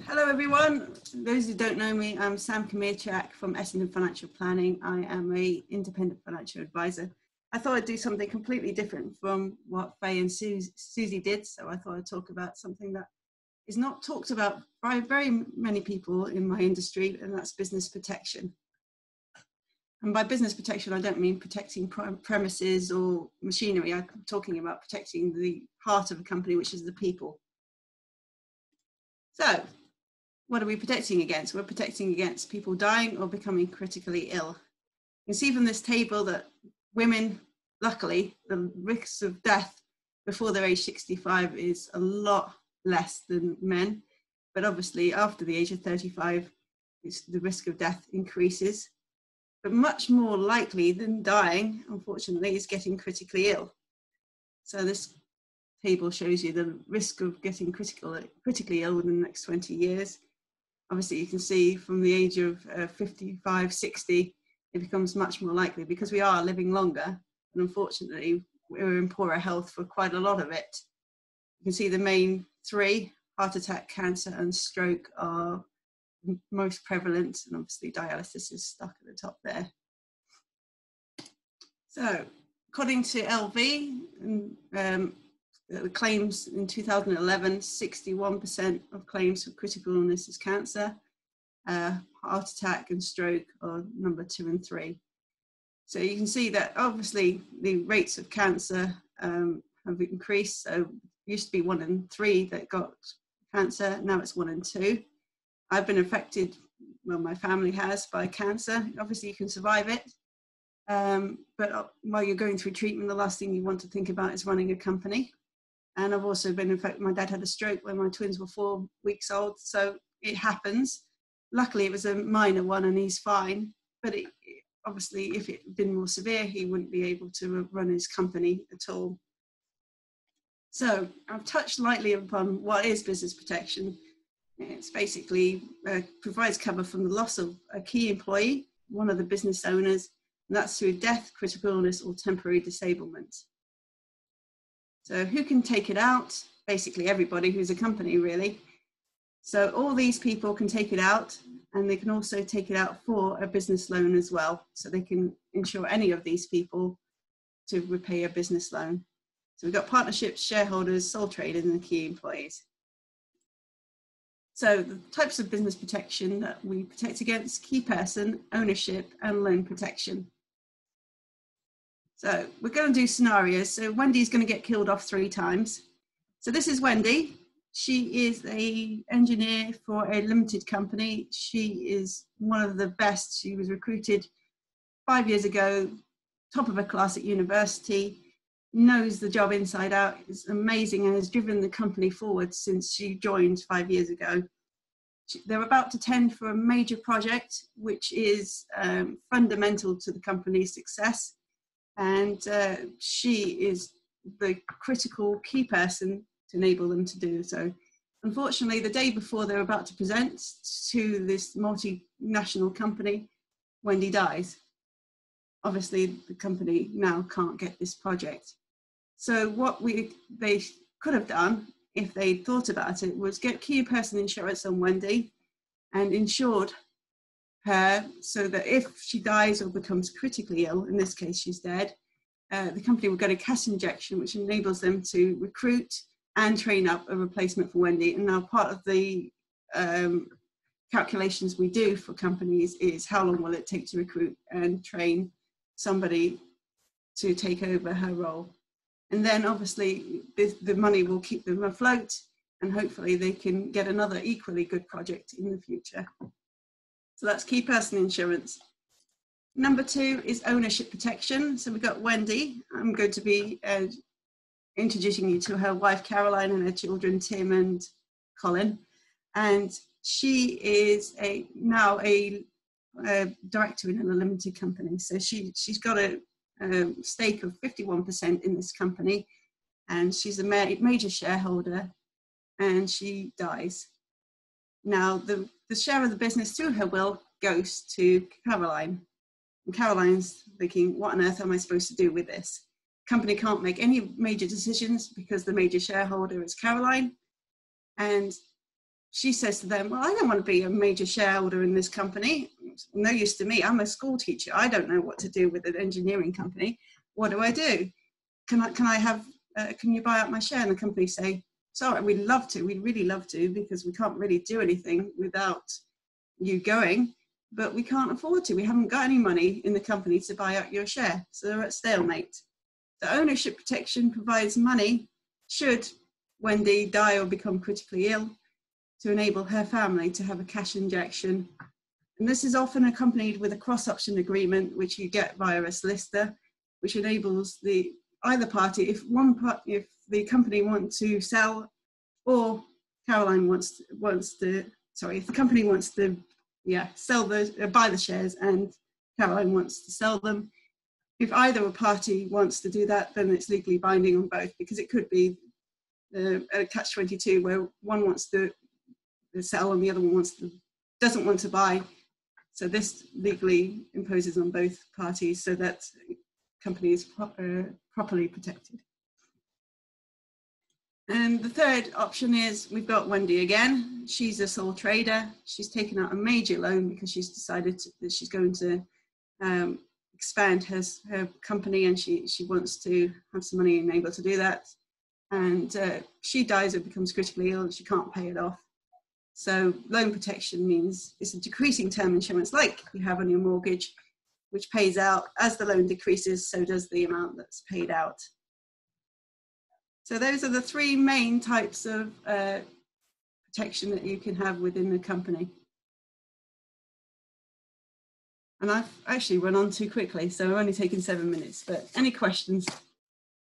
Hello everyone. Those who don't know me, I'm Sam Kmieciak from Essenden Financial Planning. I am an independent financial advisor. I thought I'd do something completely different from what Faye and Susie did, so I thought I'd talk about something that is not talked about by very many people in my industry, and that's business protection. And by business protection, I don't mean protecting premises or machinery. I'm talking about protecting the heart of a company, which is the people. So, what are we protecting against? We're protecting against people dying or becoming critically ill. You can see from this table that women, luckily, the risks of death before they're age 65 is a lot less than men. But obviously, after the age of 35, the risk of death increases. But much more likely than dying, unfortunately, is getting critically ill. So this table shows you the risk of getting critically ill within the next 20 years. Obviously, you can see from the age of 55, 60, it becomes much more likely because we are living longer. And unfortunately, we're in poorer health for quite a lot of it. You can see the main three, heart attack, cancer, and stroke, are most prevalent. And obviously, dialysis is stuck at the top there. So, according to LV, the claims in 2011, 61% of claims for critical illness is cancer. Heart attack and stroke are number 2 and 3. So you can see that obviously the rates of cancer have increased. So it used to be 1 in 3 that got cancer, now it's 1 in 2. I've been affected, well, my family has, by cancer. Obviously you can survive it. But while you're going through treatment, the last thing you want to think about is running a company. And I've also been affected. My dad had a stroke when my twins were 4 weeks old, so it happens. Luckily, it was a minor one and he's fine. But obviously, if it had been more severe, he wouldn't be able to run his company at all. So I've touched lightly upon what is business protection. It's basically provides cover from the loss of a key employee, one of the business owners, and that's through death, critical illness, or temporary disablement. So who can take it out? Basically everybody who's a company, really. So all these people can take it out, and they can also take it out for a business loan as well. So they can insure any of these people to repay a business loan. So we've got partnerships, shareholders, sole traders, and key employees. So the types of business protection that we protect against: key person, ownership, and loan protection. So we're going to do scenarios. So Wendy's going to get killed off 3 times. So this is Wendy. She is an engineer for a limited company. She is one of the best. She was recruited 5 years ago, top of her class at university, knows the job inside out, is amazing, and has driven the company forward since she joined 5 years ago. They're about to tender for a major project, which is fundamental to the company's success. And she is the critical key person to enable them to do so. Unfortunately, the day before they're about to present to this multinational company, Wendy dies. Obviously, the company now can't get this project. So what they could have done, if they thought about it, was get key person insurance on Wendy and insured her so that if she dies or becomes critically ill, in this case she's dead, the company will get a cash injection which enables them to recruit and train up a replacement for Wendy. And now part of the calculations we do for companies is how long will it take to recruit and train somebody to take over her role. And then obviously the money will keep them afloat, and hopefully they can get another equally good project in the future. So that's key person insurance. Number 2 is ownership protection. So we've got Wendy. I'm going to be introducing you to her wife, Caroline, and her children, Tim and Colin. And she is now a director in a limited company. So she's got a stake of 51% in this company, and she's a major shareholder, and she dies. Now, the share of the business through her will goes to Caroline. And Caroline's thinking, what on earth am I supposed to do with this? Company can't make any major decisions because the major shareholder is Caroline. And she says to them, well, I don't want to be a major shareholder in this company. It's no use to me. I'm a school teacher. I don't know what to do with an engineering company. What do I do? Can you buy out my share? And the company say, sorry, we'd love to. We'd really love to, because we can't really do anything without you going, but we can't afford to. We haven't got any money in the company to buy out your share. So they're at stalemate. The ownership protection provides money should Wendy die or become critically ill, to enable her family to have a cash injection. And this is often accompanied with a cross-option agreement, which you get via a solicitor, which enables either party, if the company wants to sell, or Caroline if the company wants to buy the shares and Caroline wants to sell them, if either a party wants to do that, then it's legally binding on both, because it could be a catch-22 where one wants to sell and the other one doesn't want to buy. So this legally imposes on both parties so that company is properly protected. And the third option is, we've got Wendy again. She's a sole trader. She's taken out a major loan because she's decided that she's going to expand her company, and she wants to have some money and able to do that. And she dies or becomes critically ill and she can't pay it off. So loan protection means it's a decreasing term insurance like you have on your mortgage, which pays out as the loan decreases, so does the amount that's paid out. So those are the three main types of protection that you can have within the company. And I've actually run on too quickly, so I've only taken 7 minutes, but any questions?